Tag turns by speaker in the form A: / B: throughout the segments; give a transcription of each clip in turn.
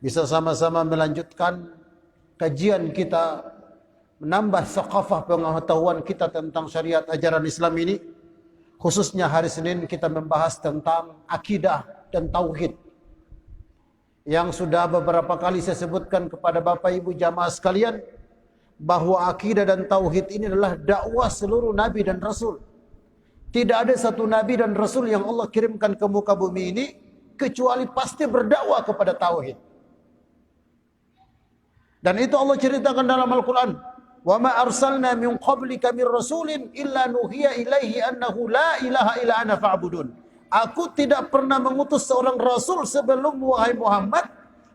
A: bisa sama-sama melanjutkan kajian kita, menambah thaqafah pengetahuan kita tentang syariat ajaran Islam ini. Khususnya hari Senin kita membahas tentang akidah dan tauhid, yang sudah beberapa kali saya sebutkan kepada Bapak Ibu jamaah sekalian bahwa akidah dan tauhid ini adalah dakwah seluruh nabi dan rasul. Tidak ada satu nabi dan rasul yang Allah kirimkan ke muka bumi ini kecuali pasti berdakwah kepada tauhid. Dan itu Allah ceritakan dalam Al-Quran. Wa ma arsalna min qablika min rasulin illa nuhiya ilaihi annahu la ilaha illa ana fa'budun. Aku tidak pernah mengutus seorang rasul sebelum wahai Muhammad,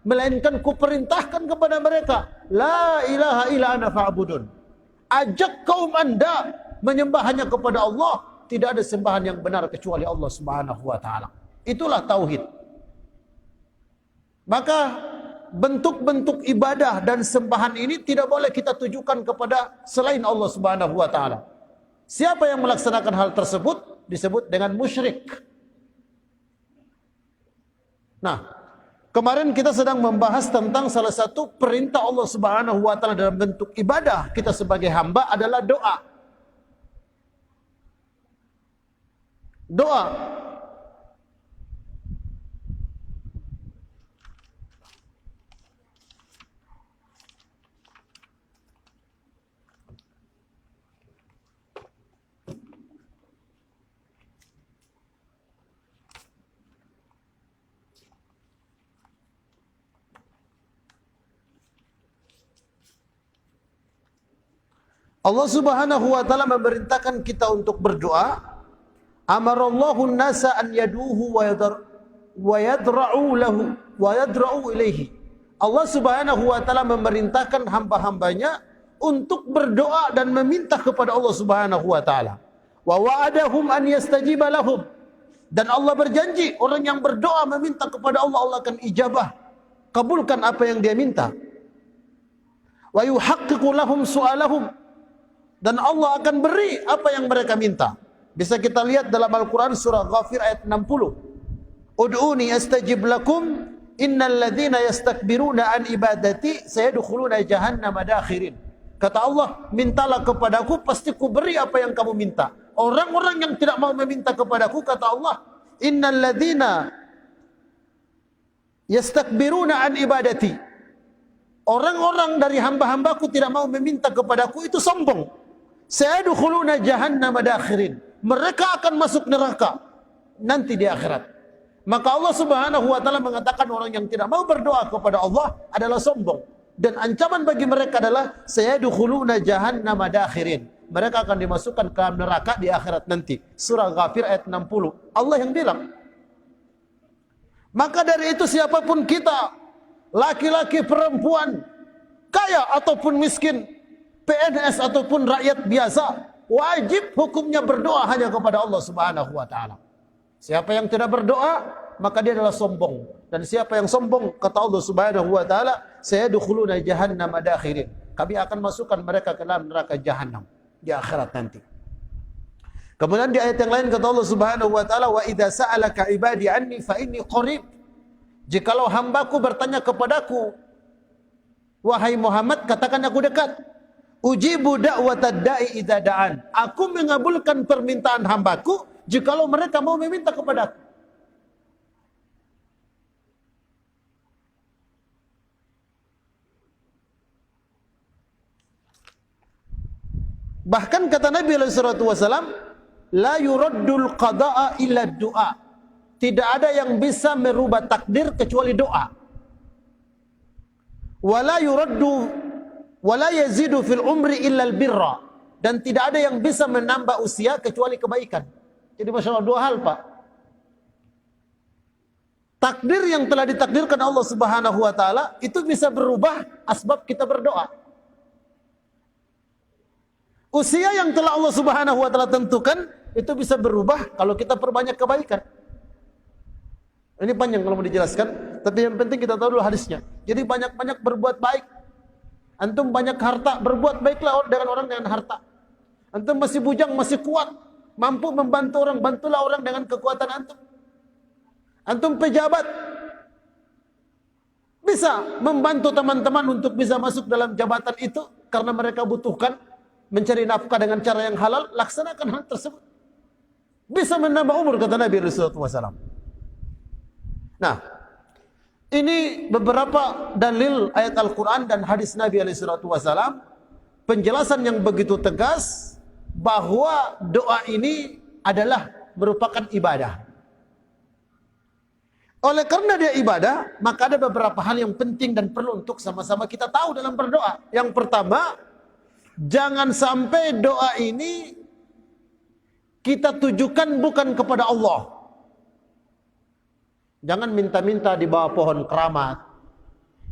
A: melainkan kuperintahkan kepada mereka, la ilaha illa ana fa'budun. Ajak kaum anda menyembah hanya kepada Allah, tidak ada sembahan yang benar kecuali Allah Subhanahu wa taala. Itulah tauhid. Maka bentuk-bentuk ibadah dan sembahan ini tidak boleh kita tujukan kepada selain Allah Subhanahu wa taala. Siapa yang melaksanakan hal tersebut disebut dengan musyrik. Nah, kemarin kita sedang membahas tentang salah satu perintah Allah Subhanahu wa taala dalam bentuk ibadah kita sebagai hamba adalah doa. Doa. Allah Subhanahu wa taala memerintahkan kita untuk berdoa. Amarallahu an-nasa an yaduhu wa yadra'u lahu wa yadra'u ilaihi. Allah Subhanahu wa taala memerintahkan hamba-hambanya untuk berdoa dan meminta kepada Allah Subhanahu wa taala. Wa wa'adahum an yastajiba lahum. Dan Allah berjanji orang yang berdoa meminta kepada Allah, Allah akan ijabah, kabulkan apa yang dia minta. Wa yuhaqqiqu lahum su'alahum. Dan Allah akan beri apa yang mereka minta. Bisa kita lihat dalam Al-Quran surah Ghafir ayat 60. Ud'uni astajib lakum innal ladzina yastakbiruna an ibadati sayadkhuluna jahannama dakhirin. Kata Allah, mintalah kepadaku pasti ku beri apa yang kamu minta. Orang-orang yang tidak mau meminta kepadaku, kata Allah, innal ladzina yastakbiruna an ibadati. Orang-orang dari hamba-hambaku tidak mau meminta kepadaku itu sombong. Sayadkhuluna jahannama dakhirin. Mereka akan masuk neraka nanti di akhirat. Maka Allah Subhanahu wa taala mengatakan orang yang tidak mau berdoa kepada Allah adalah sombong, dan ancaman bagi mereka adalah sayadkhuluna jahannama dakhirin. Mereka akan dimasukkan ke neraka di akhirat nanti. Surah Ghafir ayat 60. Allah yang bilang. Maka dari itu siapapun kita, laki-laki, perempuan, kaya ataupun miskin, PNS ataupun rakyat biasa, wajib hukumnya berdoa hanya kepada Allah Subhanahu wa taala. Siapa yang tidak berdoa, maka dia adalah sombong. Dan siapa yang sombong, kata Allah Subhanahu wa taala, sayadkhuluna jahannama dakhirin. Kami akan masukkan mereka ke dalam neraka jahanam di akhirat nanti. Kemudian di ayat yang lain kata Allah Subhanahu wa taala, wa idza sa'alaka ibadi anni fa inni qarib. Jikalau hambaku bertanya kepadaku, wahai Muhammad, katakan aku dekat. Ujibu da'watad da'i idza da'an. Aku mengabulkan permintaan hambaku jikalau mereka mau meminta kepadaku. Bahkan kata Nabi sallallahu alaihi wasallam, la yuraddul qada'a illa du'a. Tidak ada yang bisa merubah takdir kecuali doa. Wala yuraddu wala yazidu fil umri illa al birra. Dan tidak ada yang bisa menambah usia kecuali kebaikan. Jadi Masya Allah, dua hal Pak. Takdir yang telah ditakdirkan Allah Subhanahu wa taala itu bisa berubah asbab kita berdoa. Usia yang telah Allah Subhanahu wa taala tentukan itu bisa berubah kalau kita perbanyak kebaikan. Ini panjang kalau mau dijelaskan, tapi yang penting kita tahu dulu hadisnya. Jadi banyak-banyak berbuat baik. Antum banyak harta, berbuat baiklah dengan orang dengan harta. Antum masih bujang, masih kuat, mampu membantu orang, bantulah orang dengan kekuatan antum. Antum pejabat, bisa membantu teman-teman untuk bisa masuk dalam jabatan itu karena mereka butuhkan mencari nafkah dengan cara yang halal, laksanakan hal tersebut. Bisa menambah umur, kata Nabi SAW. Nah, ini beberapa dalil ayat Al-Quran dan hadis Nabi SAW, penjelasan yang begitu tegas bahwa doa ini adalah merupakan ibadah. Oleh karena dia ibadah, maka ada beberapa hal yang penting dan perlu untuk sama-sama kita tahu dalam berdoa. Yang pertama, jangan sampai doa ini kita tujukan bukan kepada Allah. Jangan minta-minta di bawah pohon keramat.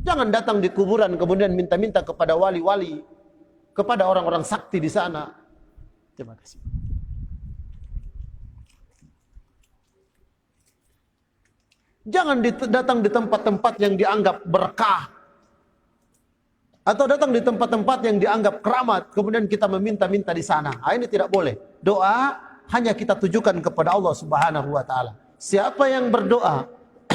A: Jangan datang di kuburan kemudian minta-minta kepada wali-wali, kepada orang-orang sakti di sana. Terima kasih. Jangan datang di tempat-tempat yang dianggap berkah, atau datang di tempat-tempat yang dianggap keramat, kemudian kita meminta-minta di sana. Ini tidak boleh. Doa hanya kita tujukan kepada Allah Subhanahu wa taala. Siapa yang berdoa,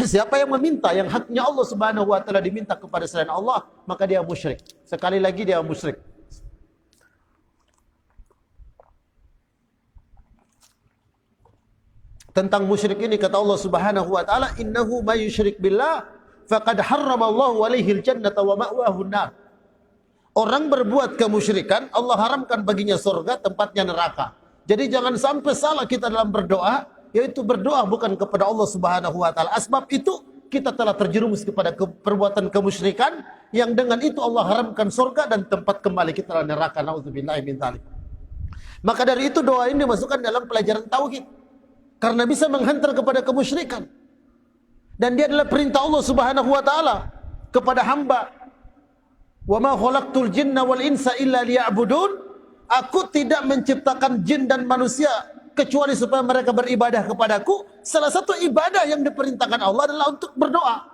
A: siapa yang meminta yang haknya Allah Subhanahu wa taala diminta kepada selain Allah, maka dia musyrik. Sekali lagi dia musyrik. Tentang musyrik ini kata Allah Subhanahu wa taala, innahu may yusyrik billah faqad harramallahu alaihil jannata wa ma'wahu an-nar. Orang berbuat kemusyrikan, Allah haramkan baginya surga, tempatnya neraka. Jadi jangan sampai salah kita dalam berdoa, yaitu berdoa bukan kepada Allah Subhanahu wa taala. Asbab itu kita telah terjerumus kepada perbuatan kemusyrikan yang dengan itu Allah haramkan surga dan tempat kembali kita adalah neraka. Nauzubillahi min dzalik. Maka dari itu doa ini dimasukkan dalam pelajaran tauhid karena bisa menghantar kepada kemusyrikan. Dan dia adalah perintah Allah Subhanahu wa taala kepada hamba. Wa ma khalaqtul jinna wal insa illa liya'budun. Aku tidak menciptakan jin dan manusia kecuali supaya mereka beribadah kepadaku. Salah satu ibadah yang diperintahkan Allah adalah untuk berdoa.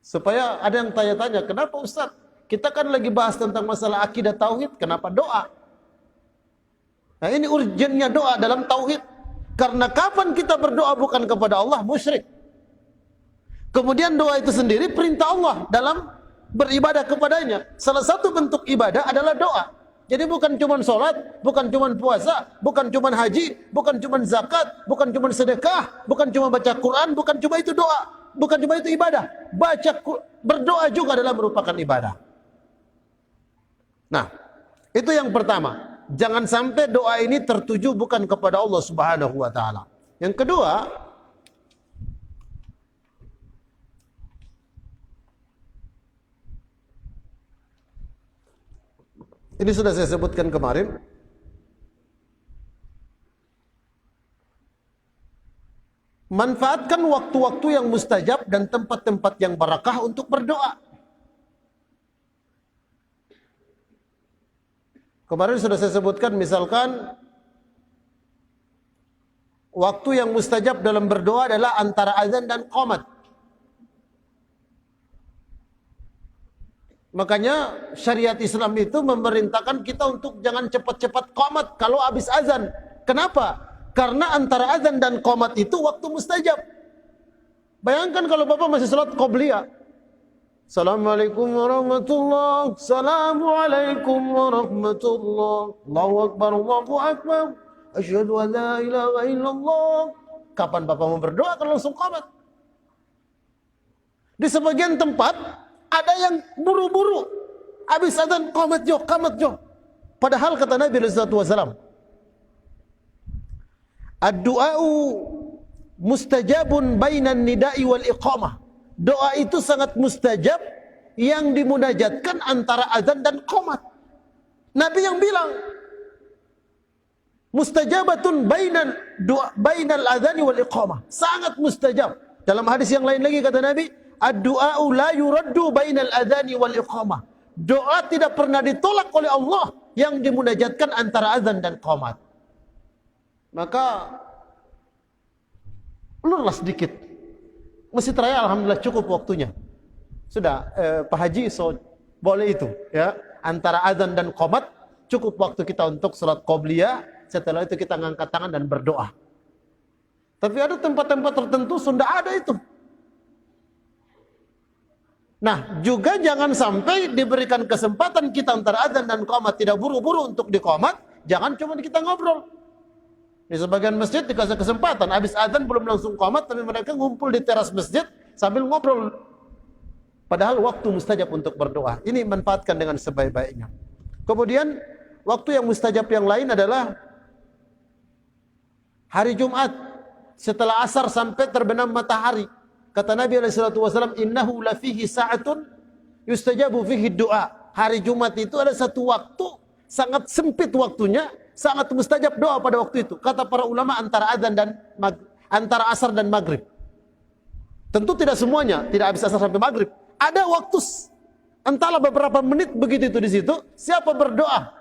A: Supaya ada yang tanya-tanya, kenapa Ustaz? Kita kan lagi bahas tentang masalah akidah tauhid, kenapa doa? Nah ini urgennya doa dalam tauhid. Karena kapan kita berdoa bukan kepada Allah, musyrik. Kemudian doa itu sendiri perintah Allah dalam beribadah kepadanya. Salah satu bentuk ibadah adalah doa. Jadi bukan cuma sholat, bukan cuma puasa, bukan cuma haji, bukan cuma zakat, bukan cuma sedekah, bukan cuma baca Quran, bukan cuma itu doa, bukan cuma itu ibadah. Berdoa juga adalah merupakan ibadah. Nah, itu yang pertama. Jangan sampai doa ini tertuju bukan kepada Allah Subhanahu wa taala. Yang kedua, ini sudah saya sebutkan kemarin. Manfaatkan waktu-waktu yang mustajab dan tempat-tempat yang barakah untuk berdoa. Kemarin sudah saya sebutkan, misalkan waktu yang mustajab dalam berdoa adalah antara azan dan qomat. Makanya syariat Islam itu memerintahkan kita untuk jangan cepat-cepat qomat kalau habis azan. Kenapa? Karena antara azan dan qomat itu waktu mustajab. Bayangkan kalau Bapak masih salat qobliyah. Assalamualaikum warahmatullahi wabarakatuh. Assalamualaikum warahmatullahi wabarakatuh. Allahu Akbar, Allahu Akbar. Asyhadu an la ilaha illallah. Kapan Bapak mau berdoa kalau langsung qomat? Di sebagian tempat ada yang buru-buru. Habis azan qamat jo, qamat jo. Padahal kata Nabi sallallahu alaihi wasallam, ad-du'a'u mustajabun bainan nida'i wal iqamah. Doa itu sangat mustajab yang dimunajatkan antara azan dan qamat. Nabi yang bilang mustajabatun bainal azani wal iqamah. Sangat mustajab. Dalam hadis yang lain lagi kata Nabi, ad-du'a'u la yuraddu bainal adhani wal iqamah. Doa tidak pernah ditolak oleh Allah yang dimunajatkan antara azan dan qamat. Maka ulurlah sedikit. Masjid Raya alhamdulillah cukup waktunya. Sudah Pak Haji boleh itu ya. Antara azan dan qamat cukup waktu kita untuk salat qobliyah. Setelah itu kita ngangkat tangan dan berdoa. Tapi ada tempat-tempat tertentu sudah ada itu. Nah, juga jangan sampai diberikan kesempatan kita antara adzan dan qomat tidak buru-buru untuk diqomat, jangan cuma kita ngobrol. Di sebagian masjid dikasih kesempatan, habis adzan belum langsung qomat, tapi mereka ngumpul di teras masjid sambil ngobrol. Padahal waktu mustajab untuk berdoa. Ini manfaatkan dengan sebaik-baiknya. Kemudian waktu yang mustajab yang lain adalah hari Jumat setelah asar sampai terbenam matahari. Kata Nabi SAW, innahu lafihi sa'atun yustajabu fihi doa. Hari Jumat itu ada satu waktu, sangat sempit waktunya, sangat mustajab doa pada waktu itu. Kata para ulama antara antara asar dan maghrib. Tentu tidak semuanya, tidak habis asar sampai maghrib. Ada waktu, entahlah beberapa menit begitu itu di situ, siapa berdoa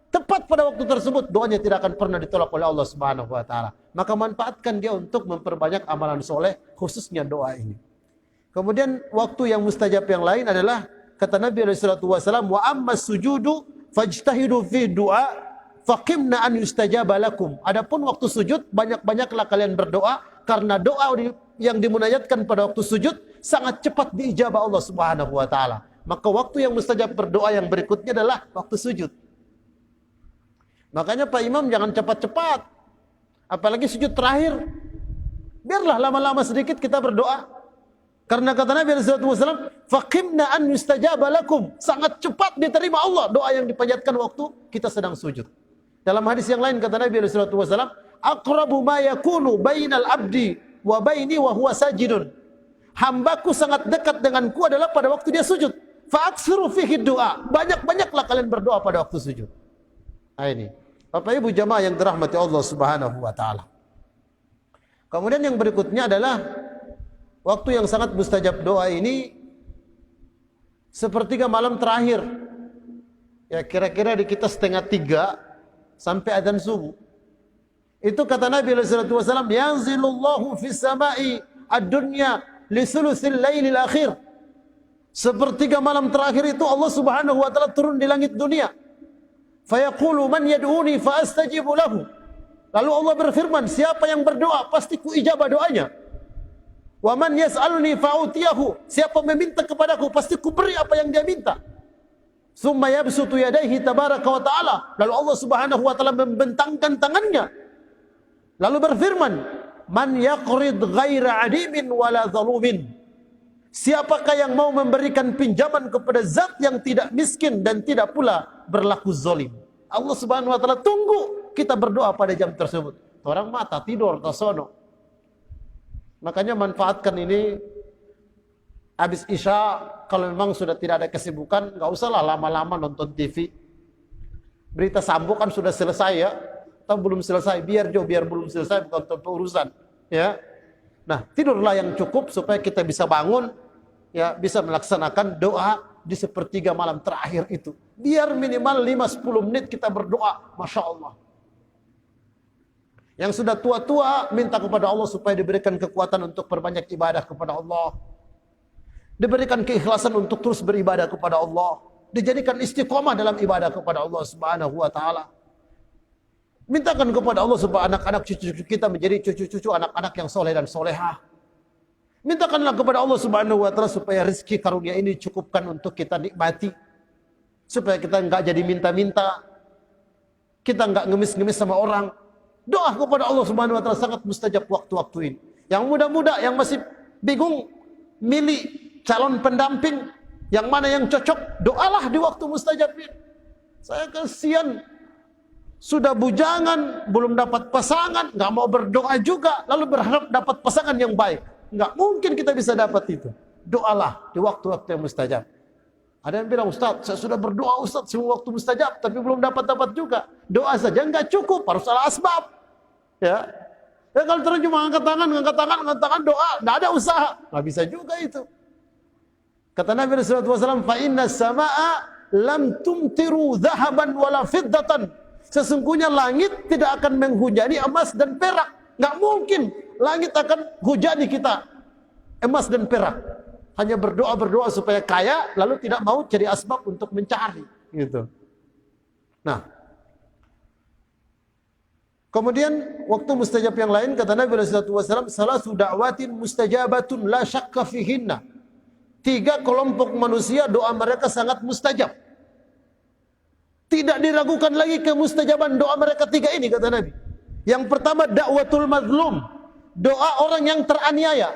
A: tepat pada waktu tersebut, doanya tidak akan pernah ditolak oleh Allah Subhanahu wa taala. Maka manfaatkan dia untuk memperbanyak amalan soleh, khususnya doa ini. Kemudian waktu yang mustajab yang lain adalah kata Nabi sallallahu alaihi wasallam, wa ammas sujudu fajtahidu fi du'a faqimna an yustajaba lakum. Adapun waktu sujud, banyak-banyaklah kalian berdoa karena doa yang dimunajatkan pada waktu sujud sangat cepat diijabah Allah Subhanahu wa taala. Maka waktu yang mustajab berdoa yang berikutnya adalah waktu sujud. Makanya Pak Imam jangan cepat-cepat, apalagi sujud terakhir. Biarlah lama-lama sedikit kita berdoa. Karena kata Nabi SAW, faqimna an yustajaba lakum. Sangat cepat diterima Allah doa yang dipanjatkan waktu kita sedang sujud. Dalam hadis yang lain kata Nabi SAW, aqrabu ma yakunu bainal abdi wa baini wa huwa sajidun. Hambaku sangat dekat denganku adalah pada waktu dia sujud. Fa'aksiru fihi doa. Banyak-banyaklah kalian berdoa pada waktu sujud. Nah ini, Bapak Ibu jamaah yang dirahmati Allah Subhanahu wa taala. Kemudian yang berikutnya adalah waktu yang sangat mustajab doa ini sepertiga malam terakhir. Ya kira-kira di kita 2:30 sampai adzan subuh. Itu kata Nabi sallallahu alaihi wasallam, yanzilullahu fis sama'i ad-dunya li thuluthil lailil akhir. Sepertiga malam terakhir itu Allah Subhanahu wa taala turun di langit dunia. Fayaqulu man yad'uni fa astajibu lahu. Lalu Allah berfirman, siapa yang berdoa pasti ku ijabah doanya. Wa man yas'aluni fa'utiyahu. Siapa meminta kepadaku pasti ku beri apa yang dia minta. Summa yabsutu yadayhi tabaraka wa ta'ala. Lalu Allah Subhanahu wa taala membentangkan tangannya. Lalu berfirman, man yaqrid ghaira adimin wala zalumin. Siapakah yang mau memberikan pinjaman kepada zat yang tidak miskin dan tidak pula berlaku zalim? Allah Subhanahu wa taala tunggu kita berdoa pada jam tersebut. Orang mata tidur tersono. Makanya manfaatkan ini habis Isya, kalau memang sudah tidak ada kesibukan, enggak usahlah lama-lama nonton TV. Berita Sambo kan sudah selesai ya. Atau belum selesai, biar belum selesai bukan tanpa urusan, ya. Nah, tidurlah yang cukup supaya kita bisa bangun, ya, bisa melaksanakan doa di sepertiga malam terakhir itu. Biar minimal 5-10 menit kita berdoa, Masya Allah. Yang sudah tua-tua minta kepada Allah supaya diberikan kekuatan untuk perbanyak ibadah kepada Allah. Diberikan keikhlasan untuk terus beribadah kepada Allah. Dijadikan istiqomah dalam ibadah kepada Allah Subhanahu wa taala. Mintakan kepada Allah supaya anak-anak cucu-cucu kita menjadi cucu-cucu anak-anak yang soleh dan solehah. Mintakanlah kepada Allah Subhanahu wa taala supaya rezeki karunia ini cukupkan untuk kita nikmati. Supaya kita enggak jadi minta-minta. Kita enggak ngemis-ngemis sama orang. Doa kepada Allah Subhanahu wa taala sangat mustajab waktu-waktu ini. Yang muda-muda yang masih bingung milih calon pendamping yang mana yang cocok, doalah di waktu mustajab ini. Saya kasihan sudah bujangan, belum dapat pasangan, nggak mau berdoa juga, lalu berharap dapat pasangan yang baik. Nggak mungkin kita bisa dapat itu. Doalah di waktu-waktu yang mustajab. Ada yang bilang, Ustaz, saya sudah berdoa Ustaz semua waktu mustajab, tapi belum dapat juga. Doa saja nggak cukup, harus ada asbab. Ya, kalau terus cuma angkat tangan, doa, nggak ada usaha, nggak bisa juga itu. Kata Nabi SAW, fa inna samaa lam tumtiru dhahaban wala fiddatan. Sesungguhnya langit tidak akan menghujani emas dan perak. Nggak mungkin langit akan hujani kita emas dan perak. Hanya berdoa supaya kaya, lalu tidak mau cari asbab untuk mencari. Gitu. Nah, kemudian waktu mustajab yang lain kata Nabi SAW, salasu da'watin mustajabatun la syakka fihinna. tiga kelompok manusia doa mereka sangat mustajab. Tidak diragukan lagi kemustajaban doa mereka tiga ini, kata Nabi. Yang pertama, da'watul mazlum, doa orang yang teraniaya.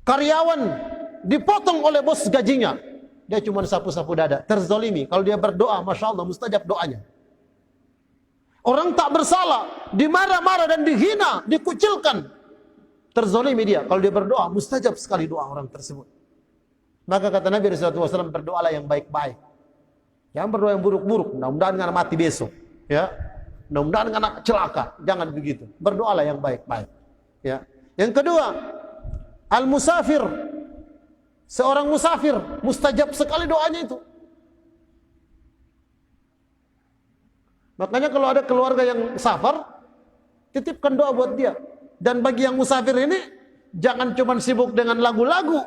A: Karyawan dipotong oleh bos gajinya, dia cuma sapu-sapu dada, terzolimi. Kalau dia berdoa, Masya Allah, mustajab doanya. Orang tak bersalah, dimarah-marah dan dihina, dikucilkan, terzolimi dia. Kalau dia berdoa, mustajab sekali doa orang tersebut. Maka kata Nabi SAW, berdoalah yang baik-baik. Jangan berdoa yang buruk-buruk, mudah-mudahan nggak mati besok. Ya, mudah-mudahan nggak celaka. Jangan begitu. Berdoalah yang baik-baik. Ya. Yang kedua, al-musafir. Seorang musafir, mustajab sekali doanya itu. Makanya kalau ada keluarga yang safar, titipkan doa buat dia. Dan bagi yang musafir ini, jangan cuma sibuk dengan lagu-lagu.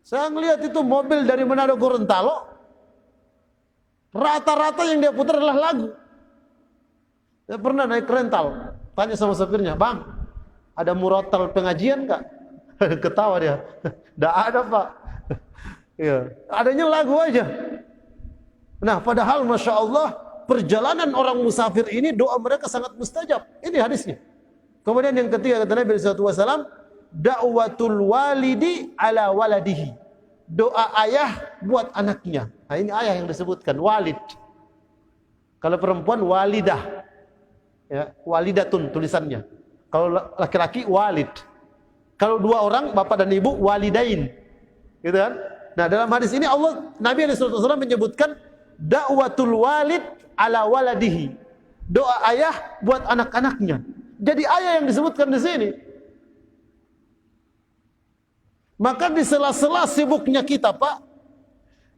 A: Saya ngelihat itu mobil dari Manado Gorontalo, rata-rata yang dia putar adalah lagu. Saya pernah naik rental, tanya sama sopirnya, "Bang, ada murotal pengajian nggak?" Ketawa dia, "Nggak ada, Pak." Ya, adanya lagu aja. Nah, padahal Masya Allah, perjalanan orang musafir ini doa mereka sangat mustajab. Ini hadisnya. Kemudian yang ketiga kata Nabi SAW, da'watul walidi ala waladihi. Doa ayah buat anaknya. Nah, ini ayah yang disebutkan, walid. Kalau perempuan walidah. Ya, walidatun tulisannya. Kalau laki-laki walid. Kalau dua orang, bapak dan ibu, walidain. Gitu kan? Nah, dalam hadis ini Nabi SAW menyebutkan da'watul walid ala waladihi. Doa ayah buat anak-anaknya. Jadi ayah yang disebutkan di sini. Maka di sela-sela sibuknya kita, Pak,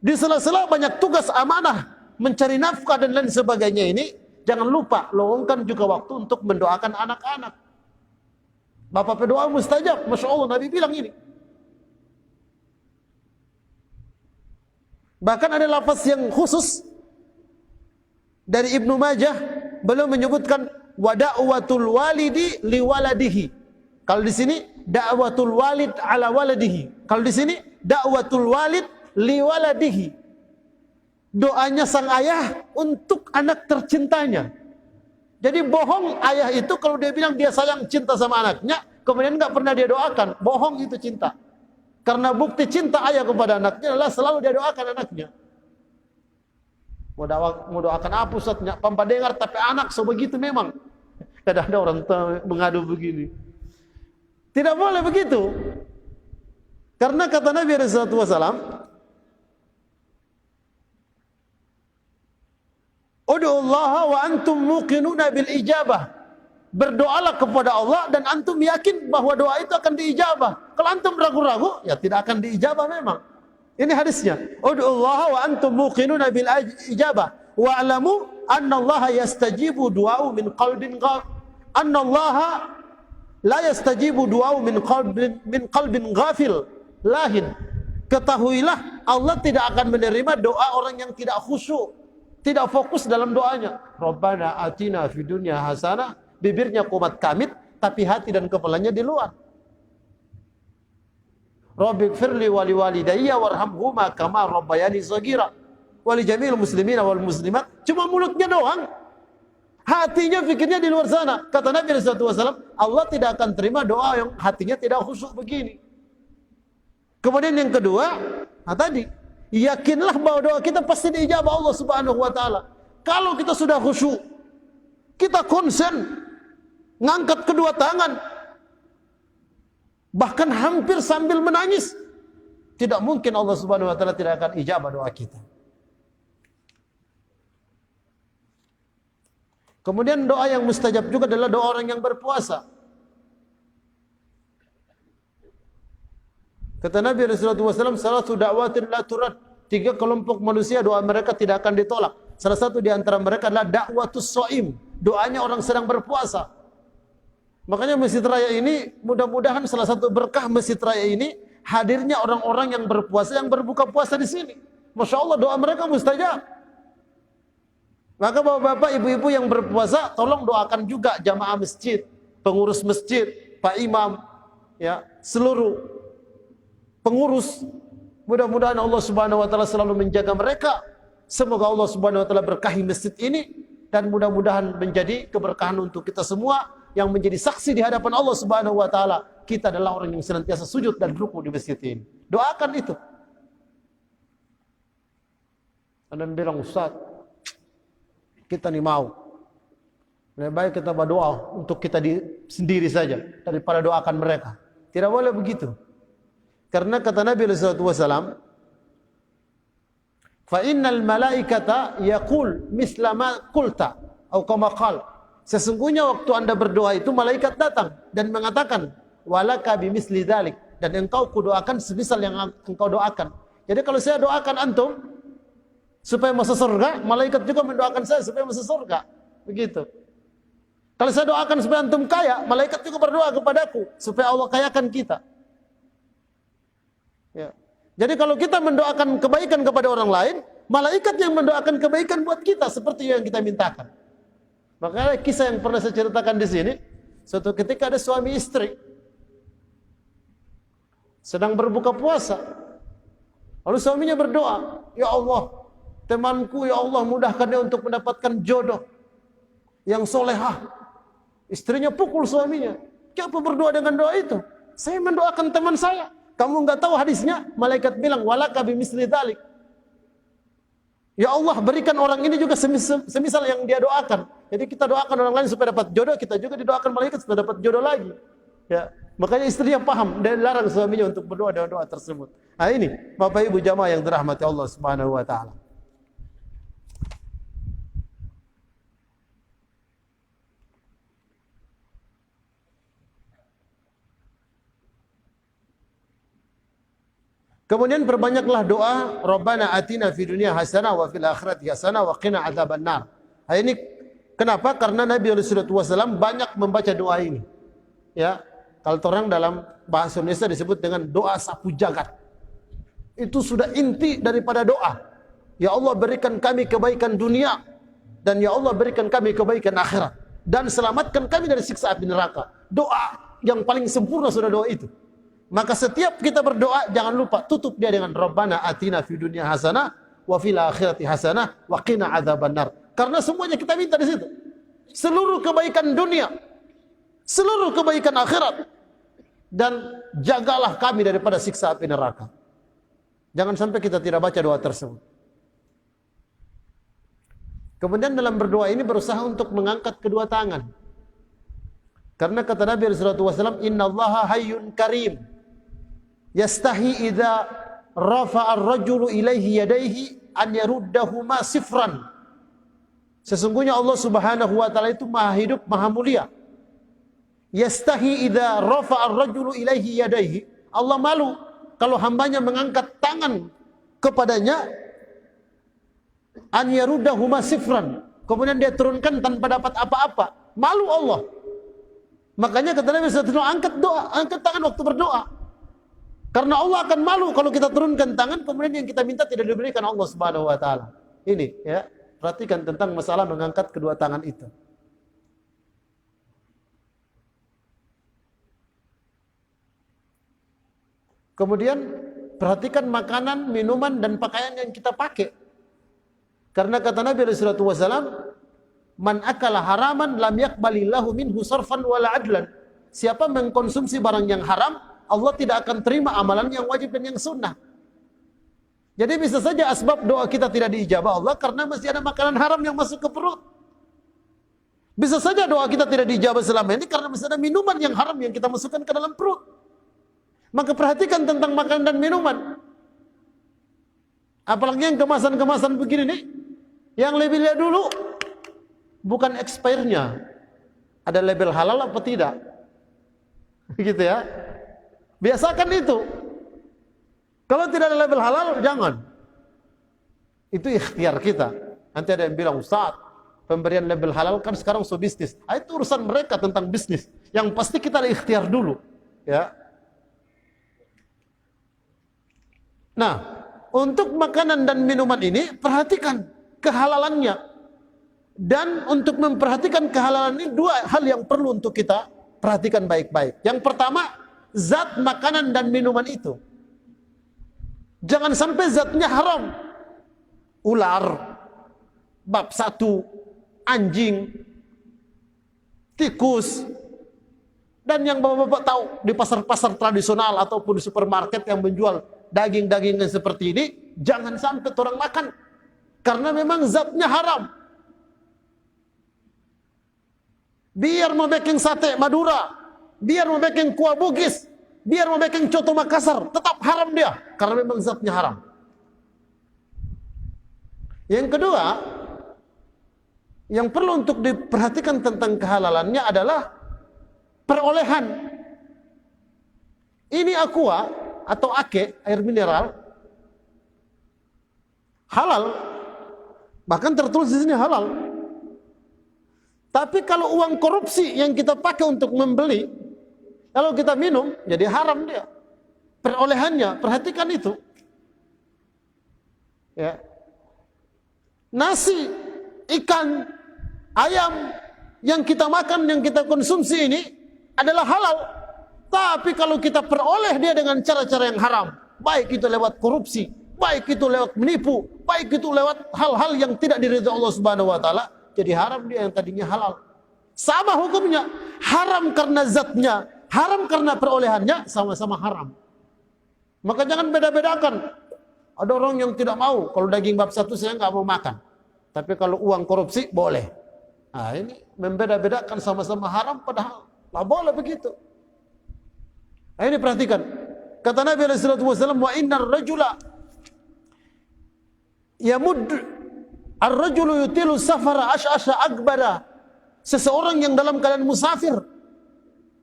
A: di sela-sela banyak tugas amanah, mencari nafkah dan lain sebagainya ini, jangan lupa luangkan juga waktu untuk mendoakan anak-anak. Bapak berdoa mustajab, Masya Allah, Nabi bilang ini. Bahkan ada lafaz yang khusus dari Ibnu Majah, beliau menyebutkan wa da'watul walidi liwaladihi. Kalau di sini da'watul walid ala waladihi. Kalau di sini da'watul walid liwaladihi. Doanya sang ayah untuk anak tercintanya. Jadi bohong ayah itu kalau dia bilang dia sayang cinta sama anaknya, kemudian enggak pernah dia doakan, bohong itu cinta. Karena bukti cinta ayah kepada anaknya adalah selalu dia doakan anaknya. Mau doakan apa Ustaznya? Pampa dengar tapi anak sebegitu memang. Kadang ada orang mengadu begini. Tidak boleh begitu. Karena kata Nabi SAW, Ud'ullaha wa antum muqinuna bil ijabah. Berdoalah kepada Allah dan antum yakin bahwa doa itu akan diijabah. Kalau antum ragu-ragu, ya tidak akan diijabah memang. Ini hadisnya. Ud'ullaha wa antum muqinuna bil ijabah. Wa'lamu anna Allah yastajibu du'a'u min qalbin ghafil. Anna Allah la yastajibu du'a'u min qalbin ghafil lahin. Ketahuilah Allah tidak akan menerima doa orang yang tidak khusyuk, tidak fokus dalam doanya. Rabbana atina fid dunya hasanah, bibirnya kumat kamit tapi hati dan kepalanya di luar. Rabbighfirli wa liwalidayya warhamhuma kama rabbayani shaghira wa li jami'il muslimina wal muslimat. Cuma mulutnya doang, hatinya pikirnya di luar sana. Kata Nabi SAW, Allah tidak akan terima doa yang hatinya tidak khusyuk begini. Kemudian yang kedua, tadi, yakinlah bahwa doa kita pasti diijabah Allah Subhanahu wa taala. Kalau kita sudah khusyuk, kita konsen, ngangkat kedua tangan, bahkan hampir sambil menangis, tidak mungkin Allah Subhanahu wa taala tidak akan ijabah doa kita. Kemudian doa yang mustajab juga adalah doa orang yang berpuasa. Kata Nabi SAW, salatu da'watin la turad. 3 kelompok manusia doa mereka tidak akan ditolak. Salah satu di antara mereka adalah da'watus shaim, doanya orang sedang berpuasa. Makanya Masjid Raya ini, mudah-mudahan salah satu berkah Masjid Raya ini hadirnya orang-orang yang berpuasa, yang berbuka puasa di sini. Masya Allah, doa mereka mustajab. Maka bapak-bapak, ibu-ibu yang berpuasa, tolong doakan juga jamaah masjid, pengurus masjid, Pak Imam, ya, seluruh pengurus. Mudah-mudahan Allah Subhanahu wa taala selalu menjaga mereka. Semoga Allah Subhanahu wa taala berkahi masjid ini dan mudah-mudahan menjadi keberkahan untuk kita semua yang menjadi saksi di hadapan Allah Subhanahu wa taala. Kita adalah orang yang senantiasa sujud dan ruku di masjid ini. Doakan itu. Anda bilang, Ustaz, kita nih mau. Lebih baik kita berdoa untuk kita sendiri saja daripada doakan mereka. Tidak boleh begitu. Karena kata Nabi sallallahu alaihi wasallam, fa innal malaikata yaqul misla ma qulta atau kama qala. Sesungguhnya waktu Anda berdoa itu malaikat datang dan mengatakan walaka bimisli dzalik, dan engkau kudoakan semisal yang engkau doakan. Jadi kalau saya doakan antum supaya masuk surga, malaikat juga mendoakan saya supaya masuk surga. Begitu. Kalau saya doakan supaya antum kaya, malaikat juga berdoa kepadaku supaya Allah kayakan kita. Ya. Jadi kalau kita mendoakan kebaikan kepada orang lain, malaikat yang mendoakan kebaikan buat kita seperti yang kita mintakan. Makanya kisah yang pernah saya ceritakan di sini, suatu ketika ada suami istri sedang berbuka puasa. Lalu suaminya berdoa, "Ya Allah, temanku, ya Allah, mudahkan dia untuk mendapatkan jodoh yang solehah." Istrinya pukul suaminya. Kenapa berdoa dengan doa itu? Saya mendoakan teman saya. Kamu enggak tahu hadisnya? Malaikat bilang, walaka bimisli dzalik. Ya Allah, berikan orang ini juga semisal yang dia doakan. Jadi kita doakan orang lain supaya dapat jodoh, kita juga didoakan malaikat supaya dapat jodoh lagi. Ya, makanya istrinya paham dan larang suaminya untuk berdoa dengan doa tersebut. Nah ini, Bapak Ibu jamaah yang dirahmati Allah Subhanahu wa taala. Kemudian perbanyaklah doa, Rabbana atina fid dunya hasanah wa fil akhirati hasanah wa qina adzabannar. Nah, ini kenapa? Karena Nabi sallallahu alaihi wasallam banyak membaca doa ini. Ya, kalau orang dalam bahasa Indonesia disebut dengan doa sapu jagat. Itu sudah inti daripada doa. Ya Allah, berikan kami kebaikan dunia dan ya Allah berikan kami kebaikan akhirat dan selamatkan kami dari siksa api neraka. Doa yang paling sempurna sudah doa itu. Maka setiap kita berdoa jangan lupa tutup dia dengan Rabbana atina fid dunya hasanah wa fil akhirati hasanah wa qina adzabannar. Karena semuanya kita minta di situ. Seluruh kebaikan dunia, seluruh kebaikan akhirat, dan jagalah kami daripada siksa api neraka. Jangan sampai kita tidak baca doa tersebut. Kemudian dalam berdoa ini berusaha untuk mengangkat kedua tangan. Karena kata Nabi sallallahu alaihi wasallam, "Innallaha hayyun karim." Yastahi idza rafa'a ar-rajulu ilaihi yadayhi an yaruddahuma sifran. Sesungguhnya Allah Subhanahu wa taala itu Maha hidup, Maha mulia. Yastahi idza rafa'a ar-rajulu ilaihi yadayhi. Allah malu kalau hambanya mengangkat tangan kepadanya an yaruddahuma sifran. Kemudian dia turunkan tanpa dapat apa-apa. Malu Allah. Makanya kata Nabi sallallahu alaihi wasallam, angkat doa, angkat tangan waktu berdoa. Karena Allah akan malu kalau kita turunkan tangan kemudian yang kita minta tidak diberikan Allah Subhanahu wa taala. Ini ya, perhatikan tentang masalah mengangkat kedua tangan itu. Kemudian perhatikan makanan, minuman dan pakaian yang kita pakai. Karena kata Nabi sallallahu alaihi wasallam, "Man akala haraman lam yaqbalillahu minhu sarfan wala adlan." Siapa mengkonsumsi barang yang haram, Allah tidak akan terima amalan yang wajib dan yang sunnah. Jadi bisa saja asbab doa kita tidak diijabah Allah karena masih ada makanan haram yang masuk ke perut. Bisa saja doa kita tidak diijabah selama ini karena masih ada minuman yang haram yang kita masukkan ke dalam perut. Maka perhatikan tentang makanan dan minuman. Apalagi yang kemasan-kemasan begini nih, yang lebih lihat dulu bukan expire-nya, ada label halal apa tidak, gitu ya. Biasakan itu. Kalau tidak ada label halal, jangan. Itu ikhtiar kita. Nanti ada yang bilang, Ustaz, pemberian label halal kan sekarang so bisnis. Itu urusan mereka tentang bisnis. Yang pasti kita ada ikhtiar dulu. Ya. Nah, untuk makanan dan minuman ini, perhatikan kehalalannya. Dan untuk memperhatikan kehalalan ini, dua hal yang perlu untuk kita perhatikan baik-baik. Yang pertama, zat makanan dan minuman itu. Jangan sampai zatnya haram. Ular, bab satu, anjing, tikus, dan yang bapak-bapak tahu di pasar-pasar tradisional ataupun di supermarket yang menjual daging-dagingan seperti ini, jangan sampai orang makan. Karena memang zatnya haram. Biar mau bikin sate Madura, biar mau bikin kuah Bugis, biar mau bikin coto Makassar, tetap haram dia. Karena memang zatnya haram. Yang kedua, yang perlu untuk diperhatikan tentang kehalalannya adalah perolehan. Ini aqua atau ake, air mineral, halal. Bahkan tertulis di sini halal. Tapi kalau uang korupsi yang kita pakai untuk membeli, kalau kita minum, jadi haram dia. Perolehannya, perhatikan itu. Ya. Nasi, ikan, ayam yang kita makan, yang kita konsumsi ini adalah halal. Tapi kalau kita peroleh dia dengan cara-cara yang haram, baik itu lewat korupsi, baik itu lewat menipu, baik itu lewat hal-hal yang tidak diridhoi Allah Subhanahu wa taala, jadi haram dia yang tadinya halal. Sama hukumnya, haram karena zatnya, haram karena perolehannya, sama-sama haram. Maka jangan beda-bedakan. Ada orang yang tidak mau, kalau daging bab satu saya nggak mau makan. Tapi kalau uang korupsi boleh. Nah ini membeda-bedakan, sama-sama haram padahal nggak boleh begitu. Nah ini perhatikan. Kata Nabi sallallahu alaihi wasallam, wa innar rajula yamud ar-rajulu yutilu safara ash'asha akbara. Seseorang yang dalam keadaan musafir,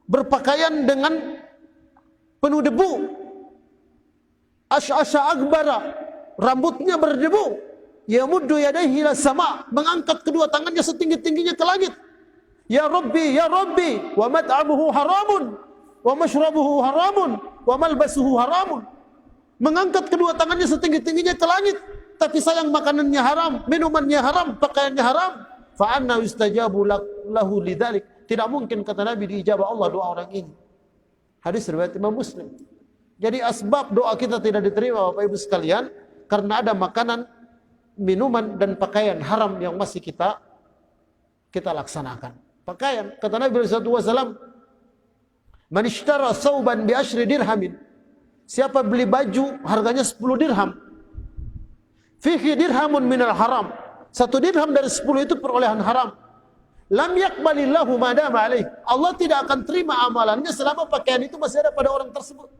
A: berpakaian dengan penuh debu, ash'asha akbara, rambutnya berdebu, yamuddu yadayhi ila sama, mengangkat kedua tangannya setinggi-tingginya ke langit. Ya Rabbi, wa mat'amuhu haramun, wa mashrabuhu haramun, wa malbasuhu haramun. Mengangkat kedua tangannya setinggi-tingginya ke langit, tapi sayang makanannya haram, minumannya haram, pakaiannya haram. Fa anna yustajabu lahu lidzalik. Tidak mungkin kata Nabi diijabah Allah doa orang ini. Hadis riwayat Imam Muslim. Jadi asbab doa kita tidak diterima Bapak Ibu sekalian karena ada makanan, minuman dan pakaian haram yang masih kita laksanakan. Pakaian, kata Nabi sallallahu alaihi wasallam, man ishtara sauban bi asyri dirhamin. Siapa beli baju harganya 10 dirham, fihi dirhamun minal haram. 1 dirham dari 10 itu perolehan haram. Lam yakbalillahu ma dama alaih. Allah tidak akan terima amalannya selama pakaian itu masih ada pada orang tersebut.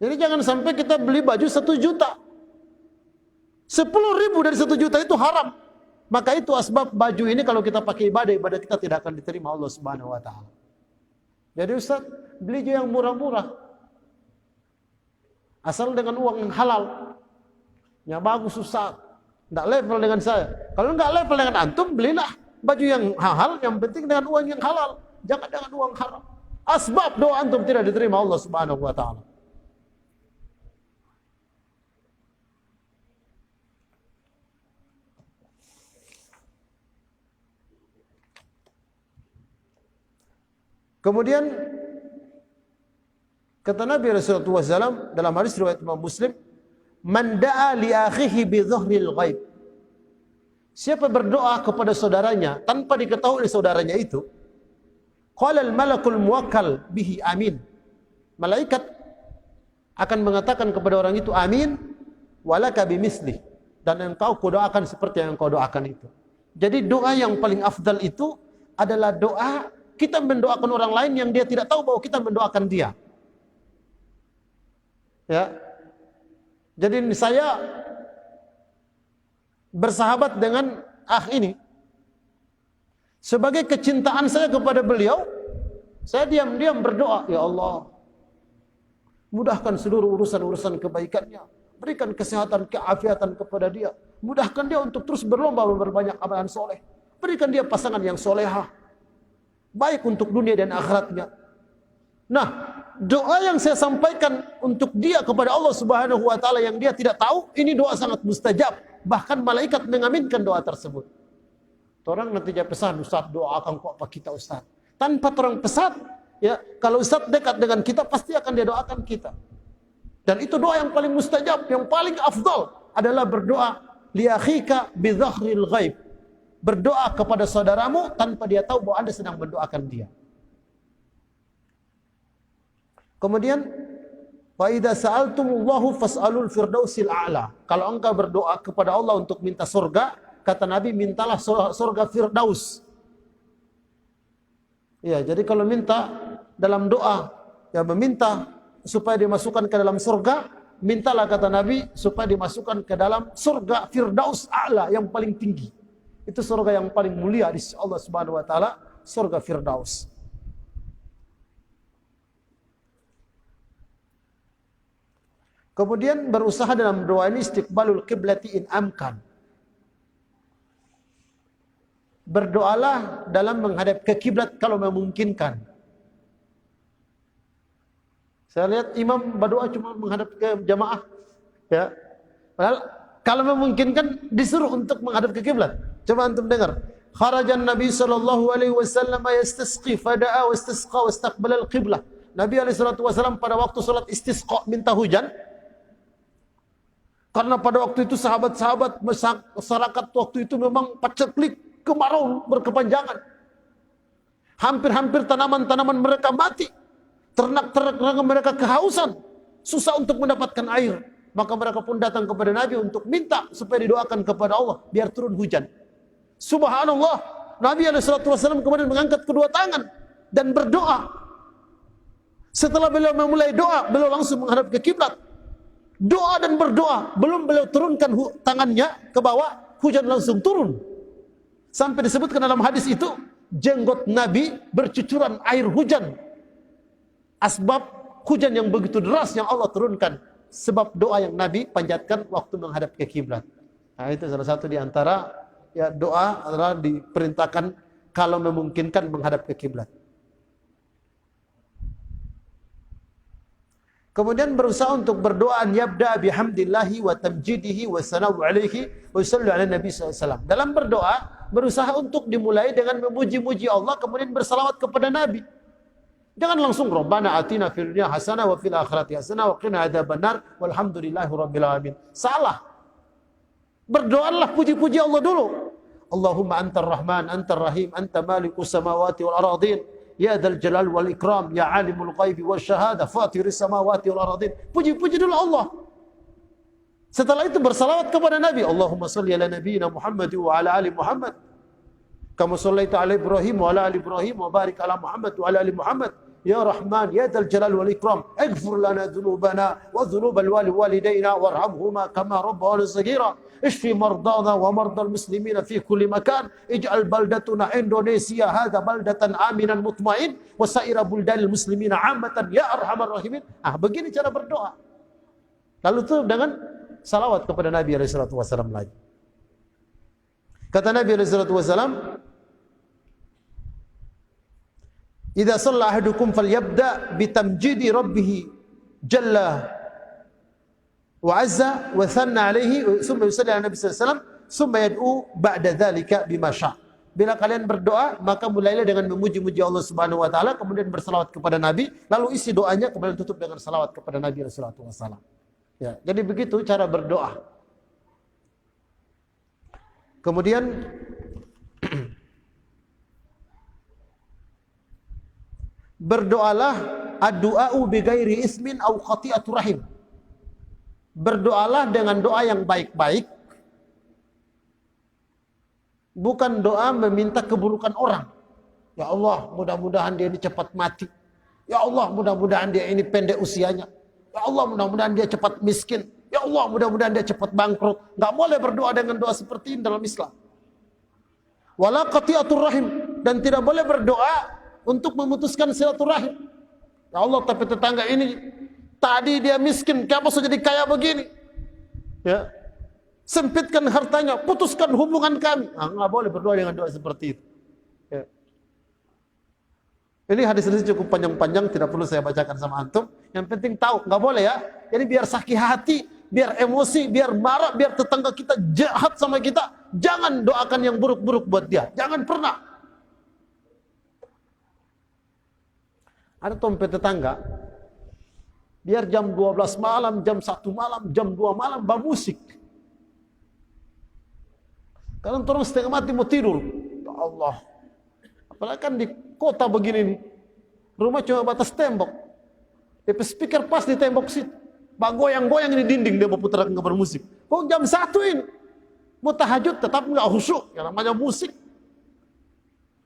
A: Jadi jangan sampai kita beli baju 1 juta. 10.000 dari 1 juta itu haram. Maka itu asbab baju ini kalau kita pakai ibadah kita tidak akan diterima Allah Subhanahu wa taala. Jadi Ustaz, beli yang murah-murah. Asal dengan uang yang halal. Yang bagus Ustaz. Tidak level dengan saya. Kalau tidak level dengan antum, belilah baju yang halal, yang penting dengan uang yang halal. Jangan dengan uang haram. Asbab doa antum tidak diterima Allah Subhanahu wa taala. Kemudian kata Nabi sallallahu alaihi wasallam dalam hadis riwayat Imam Muslim, man da'a li akhihi bi dhahril ghaib. Siapa berdoa kepada saudaranya tanpa diketahui oleh saudaranya itu, qala al malakul muwakkal bihi amin. Malaikat akan mengatakan kepada orang itu amin walaka bimislih, dan engkau doakan seperti yang engkau doakan itu. Jadi doa yang paling afdal itu adalah doa kita mendoakan orang lain yang dia tidak tahu bahwa kita mendoakan dia. Ya. Jadi saya bersahabat dengan ini. Sebagai kecintaan saya kepada beliau, saya diam-diam berdoa, ya Allah, mudahkan seluruh urusan-urusan kebaikannya, berikan kesehatan, keafiatan kepada dia, mudahkan dia untuk terus berlomba berbanyak amalan soleh, berikan dia pasangan yang solehah, baik untuk dunia dan akhiratnya. Nah, doa yang saya sampaikan untuk dia kepada Allah Subhanahu wa taala yang dia tidak tahu, ini doa sangat mustajab. Bahkan malaikat mengaminkan doa tersebut. Orang nanti dia pesan, Ustaz doakan kok apa kita Ustaz. tanpa terang pesat, ya, kalau Ustaz dekat dengan kita pasti akan dia doakan kita. Dan itu doa yang paling mustajab, yang paling afdal adalah berdoa li akhika bi dhahril ghaib. Berdoa kepada saudaramu tanpa dia tahu bahwa Anda sedang mendoakan dia. Kemudian wa idza sa'altumullahu fas'alul firdausil a'la. Kalau engkau berdoa kepada Allah untuk minta surga, kata Nabi, mintalah surga Firdaus. Ya, jadi kalau minta dalam doa, ya meminta supaya dimasukkan ke dalam surga, mintalah kata Nabi supaya dimasukkan ke dalam surga Firdaus A'la yang paling tinggi. Itu surga yang paling mulia di sisi Allah Subhanahu wa taala, surga Firdaus. Kemudian berusaha dalam doa ini istiqbalul qiblati in amkan. Berdoalah dalam menghadap ke kiblat kalau memungkinkan. Saya lihat imam berdoa cuma menghadap ke jamaah, ya. Padahal kalau memungkinkan disuruh untuk menghadap ke kiblat. Coba antum dengar. Kharajan Nabi sallallahu alaihi wasallam yastasqi fada'a wastasqa wastaqbala al-qiblah. Nabi alaihi salatu wasallam pada waktu salat istisqa minta hujan. Karena pada waktu itu sahabat-sahabat masyarakat waktu itu memang paceklik, kemarau berkepanjangan. Hampir-hampir tanaman-tanaman mereka mati. Ternak-ternak mereka kehausan. Susah untuk mendapatkan air. Maka mereka pun datang kepada Nabi untuk minta supaya didoakan kepada Allah biar turun hujan. Subhanallah. Nabi SAW kemudian mengangkat kedua tangan dan berdoa. Setelah beliau memulai doa, beliau langsung menghadap ke kiblat. Doa dan berdoa. Belum beliau turunkan tangannya ke bawah, hujan langsung turun. Sampai disebutkan dalam hadis itu, jenggot Nabi bercucuran air hujan. Asbab hujan yang begitu deras yang Allah turunkan. Sebab doa yang Nabi panjatkan waktu menghadap ke kiblat. Nah, itu salah satu di antara ya doa adalah diperintahkan kalau memungkinkan menghadap ke kiblat. Kemudian berusaha untuk berdoa yabda bihamdillahi wa tamjidihi wa sana'u alaihi wa sallu ala nabi SAW. Dalam berdoa, berusaha untuk dimulai dengan memuji-muji Allah, kemudian bersalawat kepada Nabi. Jangan langsung Rabbana atina fil dunya hasanah wa fil akhirati hasanah wa qina adzabannar walhamdulillahi rabbil alamin. Salah. Berdoalah puji-puji Allah dulu. Allahumma antar rahman, antar rahim, anta malikus samawati wal aradin. Ya dzal jalal wal ikram, ya alimul ghaibi wasyahadah, fatiris samawati wal aradin. Puji-puji dulu Allah. Setelah itu bersalawat kepada Nabi. Allahumma salli ala nabiyyina Muhammad wa ala ali Muhammad. Kama sallaita ala Ibrahim wa ala ali Ibrahim wa barik ala Muhammad wa ala ali Muhammad. Ya Rahman, ya dzal jalal wal ikram, ighfir lana dhunubana wa dhunubal walidayna warhamhuma kama rabbayana shaghira. اشفي مرضانا ومرضى المسلمين في كل مكان اجعل بلدتنا إندونيسيا هذا بلدة آمنا مطمئن وسائر بلدان المسلمين عامة يا أرحم الراحمين. Begini cara berdoa. Lalu tutup dengan salawat kepada Nabi SAW lagi. Kata Nabi SAW, "Idza shalla ahadukum falyabda bitamjidi rabbih jalla wa azza wa thanna alaihi summa yusalli ala nabi sallallahu alaihi wasallam summa yad'u ba'da dzalika bima syaa." Bila kalian berdoa, maka mulailah dengan memuji-muji Allah Subhanahu wa taala, kemudian bersalawat kepada Nabi, lalu isi doanya kemudian tutup dengan salawat kepada Nabi sallallahu alaihi wasallam. Ya, jadi begitu cara berdoa. Kemudian berdoalah ad-du'a'u bi ghairi ismin au qati'atu rahim. Berdoalah dengan doa yang baik-baik, bukan doa meminta keburukan orang. Ya Allah, mudah-mudahan dia ini cepat mati. Ya Allah, mudah-mudahan dia ini pendek usianya. Ya Allah, mudah-mudahan dia cepat miskin. Ya Allah, mudah-mudahan dia cepat bangkrut. Enggak boleh berdoa dengan doa seperti ini dalam Islam. Wala qati'atur rahim, dan tidak boleh berdoa untuk memutuskan silaturahim. Ya Allah, tapi tetangga ini tadi dia miskin, kenapa sudah jadi kaya begini? Ya. Sempitkan hartanya, putuskan hubungan kami. Enggak boleh berdoa dengan doa seperti itu. Ya. Ini hadis-hadis cukup panjang-panjang, tidak perlu saya bacakan sama antum. Yang penting tahu, enggak boleh ya. Jadi biar sakit hati, biar emosi, biar marah, biar tetangga kita jahat sama kita, jangan doakan yang buruk-buruk buat dia. Jangan pernah. Ada tompe tetangga, biar jam 12 malam, jam 1 malam, jam 2 malam bermusik. Kadang orang setengah mati mau tidur. Ya Allah. Apalagi kan di kota begini nih. Rumah cuma batas tembok. DP speaker pas di tembok situ. Goyang-goyang di dinding dia mau putarkan kabar musik. Kok jam 1 ini? Mau tahajud tetap nggak khusyuk. Yang namanya musik.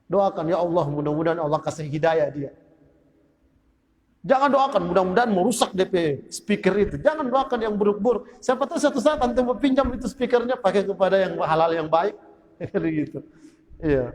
A: Doakan, ya Allah, mudah-mudahan Allah kasih hidayah dia. Jangan doakan, mudah-mudahan merusak DP speaker itu. Jangan doakan yang buruk-buruk. Siapa tahu satu saat nanti mau pinjam itu speakernya pakai kepada yang halal yang baik. Gitu. Iya.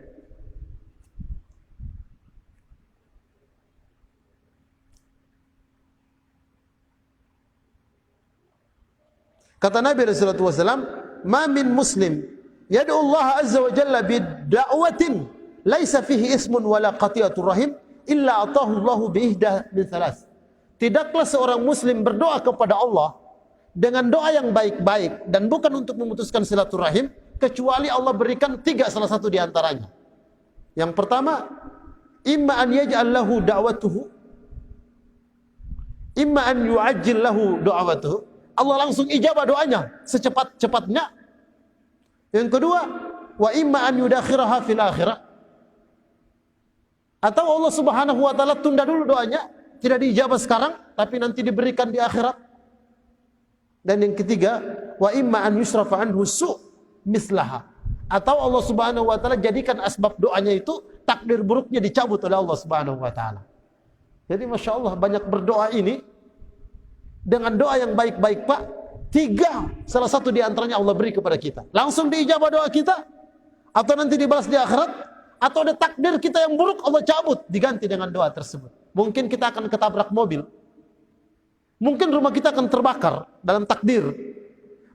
A: Kata Nabi sallallahu alaihi wasallam, "Ma min muslim yad'u Allah azza wa jalla bid'awatin laisa fihi ismun wala qati'atur rahim illa atahu Allahu bi ihda min thalath." Tidaklah seorang muslim berdoa kepada Allah dengan doa yang baik-baik dan bukan untuk memutuskan silaturahim kecuali Allah berikan 3 salah satu di antaranya. Yang pertama, imma an yaj'al lahu da'watuhu, imma an yu'ajjil lahu da'watuhu. Allah langsung ijabah doanya secepat-cepatnya. Yang kedua, wa imma an yudakhiraha fil akhirah. Atau Allah Subhanahu wa taala tunda dulu doanya, tidak diijabah sekarang, tapi nanti diberikan di akhirat. Dan yang ketiga, wa imma an yusrafa anhu su' mislaha. Atau Allah Subhanahu wa taala jadikan asbab doanya itu takdir buruknya dicabut oleh Allah Subhanahu wa taala. Jadi Masya Allah banyak berdoa ini dengan doa yang baik-baik Pak. 3 salah satu di antaranya Allah beri kepada kita. Langsung diijabah doa kita, atau nanti dibalas di akhirat, atau ada takdir kita yang buruk Allah cabut diganti dengan doa tersebut. Mungkin kita akan ketabrak mobil. Mungkin rumah kita akan terbakar dalam takdir.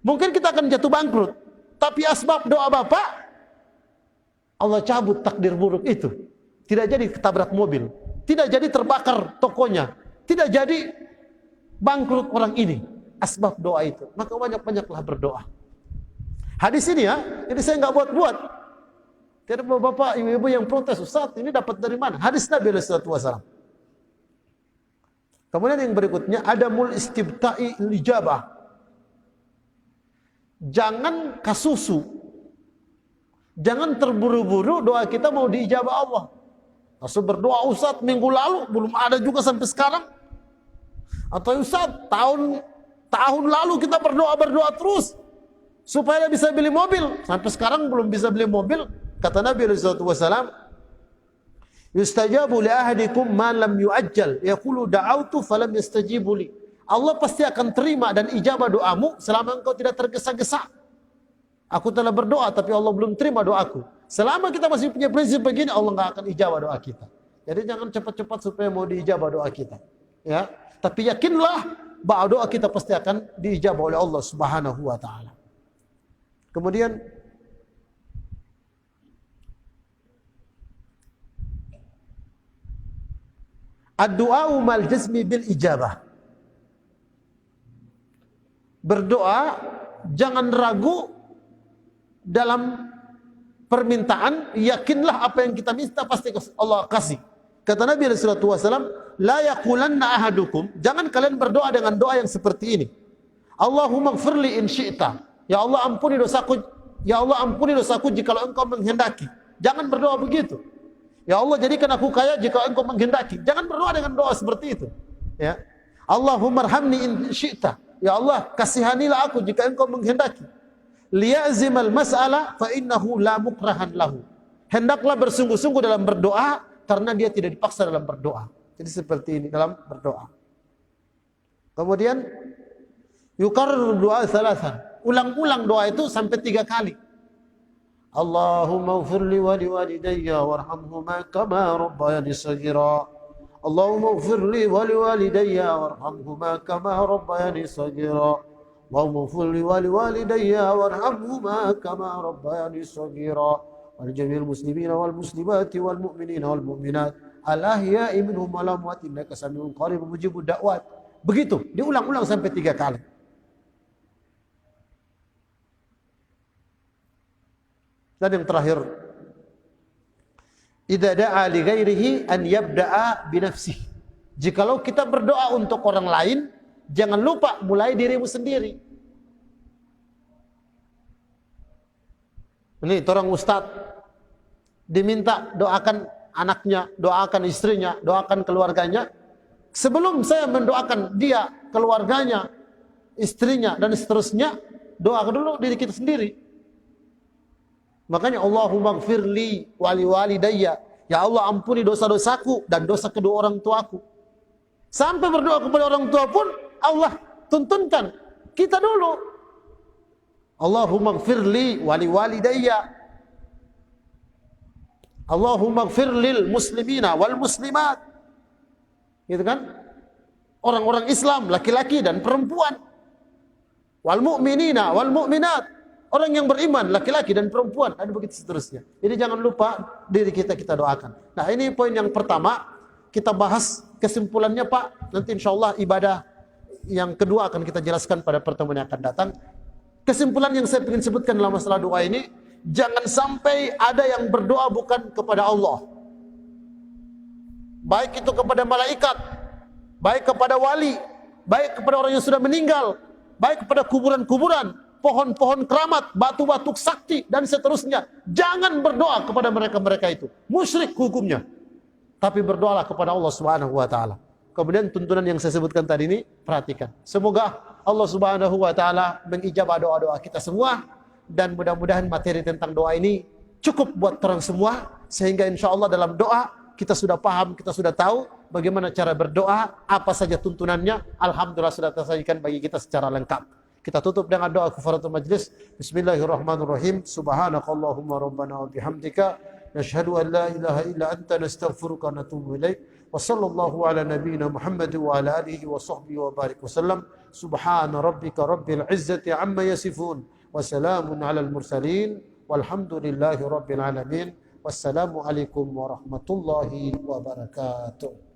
A: Mungkin kita akan jatuh bangkrut. Tapi asbab doa Bapak, Allah cabut takdir buruk itu. Tidak jadi ketabrak mobil. Tidak jadi terbakar tokonya. Tidak jadi bangkrut orang ini. Asbab doa itu. Maka banyak-banyaklah berdoa. Hadis ini ya, ini saya nggak buat-buat. Tidak bapak, ibu-ibu yang protes, Ustaz, ini dapat dari mana? Hadis Nabi sallallahu alaihi wasallam. Kemudian yang berikutnya, adamul istibta'i lijabah. Jangan kasusu. Jangan terburu-buru doa kita mau diijabah Allah. Langsung berdoa, Ustaz, minggu lalu belum ada juga sampai sekarang. Atau Ustaz, tahun lalu kita berdoa terus supaya bisa beli mobil. Sampai sekarang belum bisa beli mobil. Kata Nabi sallallahu alaihi wasallam, "Yustajabu li ahadikum ma lam yu'ajjal, yaqulu da'autu falam yastajibu li." Allah pasti akan terima dan ijabah doamu selama engkau tidak tergesa-gesa. Aku telah berdoa tapi Allah belum terima doaku. Selama kita masih punya prinsip begini, Allah enggak akan ijabah doa kita. Jadi jangan cepat-cepat supaya mau diijabah doa kita. Ya, tapi yakinlah bahwa doa kita pasti akan diijabah oleh Allah Subhanahu wa taala. Kemudian ad-du'a mal jazmi bil ijabah. Berdoa jangan ragu dalam permintaan, yakinlah apa yang kita minta pasti Allah kasih. Kata Nabi sallallahu alaihi wasallam, la yaqulanna ahadukum, jangan kalian berdoa dengan doa yang seperti ini. Allahumma ighfirli in syi'ta. Ya Allah ampuni dosaku, ya Allah ampuni dosaku jikalau engkau menghendaki. Jangan berdoa begitu. Ya Allah jadikan aku kaya jika engkau menghendaki. Jangan berdoa dengan doa seperti itu. Ya. Allahumma arhamni in syi'ta. Ya Allah kasihanilah aku jika engkau menghendaki. Liya'zimal mas'ala fa innahu la mukrahan lahu. Hendaklah bersungguh-sungguh dalam berdoa karena dia tidak dipaksa dalam berdoa. Jadi seperti ini dalam berdoa. Kemudian yukarrir doa salasan. Ulang-ulang doa itu sampai 3 kali. Allahumma ighfirli wa liwalidayya warhamhuma kama rabbayani shaghira. Allahumma ighfirli wa liwalidayya warhamhuma kama rabbayani shaghira. Allahumma ighfirli wa liwalidayya warhamhuma kama rabbayani shaghira. Wal jami'il muslimina wal muslimati wal mu'minina wal mu'minat al ahya'i minhum wal amwat innaka sami'un qarib mujibud da'wat. Begitu, diulang-ulang sampai 3 kali. Dan yang terakhir, idza da'a li ghairihi an yabda'a bi nafsihi. Jikalau kita berdoa untuk orang lain, jangan lupa mulai dirimu sendiri. Ini orang ustadz diminta doakan anaknya, doakan istrinya, doakan keluarganya. Sebelum saya mendoakan dia, keluarganya, istrinya, dan seterusnya, doakan dulu diri kita sendiri. Makanya Allahumma gfirli wali walidayya. Ya Allah, ampuni dosa-dosaku dan dosa kedua orang tuaku. Sampai berdoa kepada orang tua pun Allah tuntunkan kita dulu. Allahumma gfirli wali walidayya. Allahumma gfirlil muslimina wal muslimat. Gitu kan? Orang-orang Islam, laki-laki dan perempuan. Wal mu'minina wal mu'minat. Orang yang beriman, laki-laki dan perempuan, dan begitu seterusnya. Jadi jangan lupa diri kita doakan. Nah, ini poin yang pertama. Kita bahas kesimpulannya, Pak. Nanti insyaallah ibadah yang kedua akan kita jelaskan pada pertemuan yang akan datang. Kesimpulan yang saya ingin sebutkan dalam masalah doa ini, jangan sampai ada yang berdoa bukan kepada Allah. Baik itu kepada malaikat, baik kepada wali, baik kepada orang yang sudah meninggal, baik kepada kuburan-kuburan, pohon-pohon keramat, batu-batu sakti, dan seterusnya. Jangan berdoa kepada mereka-mereka itu. Musyrik hukumnya. Tapi berdoalah kepada Allah Subhanahu wa taala. Kemudian tuntunan yang saya sebutkan tadi ini, perhatikan. Semoga Allah Subhanahu wa taala mengijabah doa-doa kita semua, dan mudah-mudahan materi tentang doa ini cukup buat orang semua, sehingga insyaallah dalam doa kita sudah paham, kita sudah tahu bagaimana cara berdoa, apa saja tuntunannya. Alhamdulillah sudah tersajikan bagi kita secara lengkap. Kita tutup dengan doa kafaratul majlis. Bismillahirrahmanirrahim. Subhanakallahumma rabbana wa bihamdika nashhadu an la ilaha illa anta nastaghfiruka wa natubu ilaik. Wa sallallahu ala nabiyyina Muhammad wa ala alihi wa sahbihi wa barik wasallam. Subhana rabbika rabbil izzati amma yasifun wa salamun alal mursalin walhamdulillahi rabbil alamin. Wassalamualaikum warahmatullahi wabarakatuh.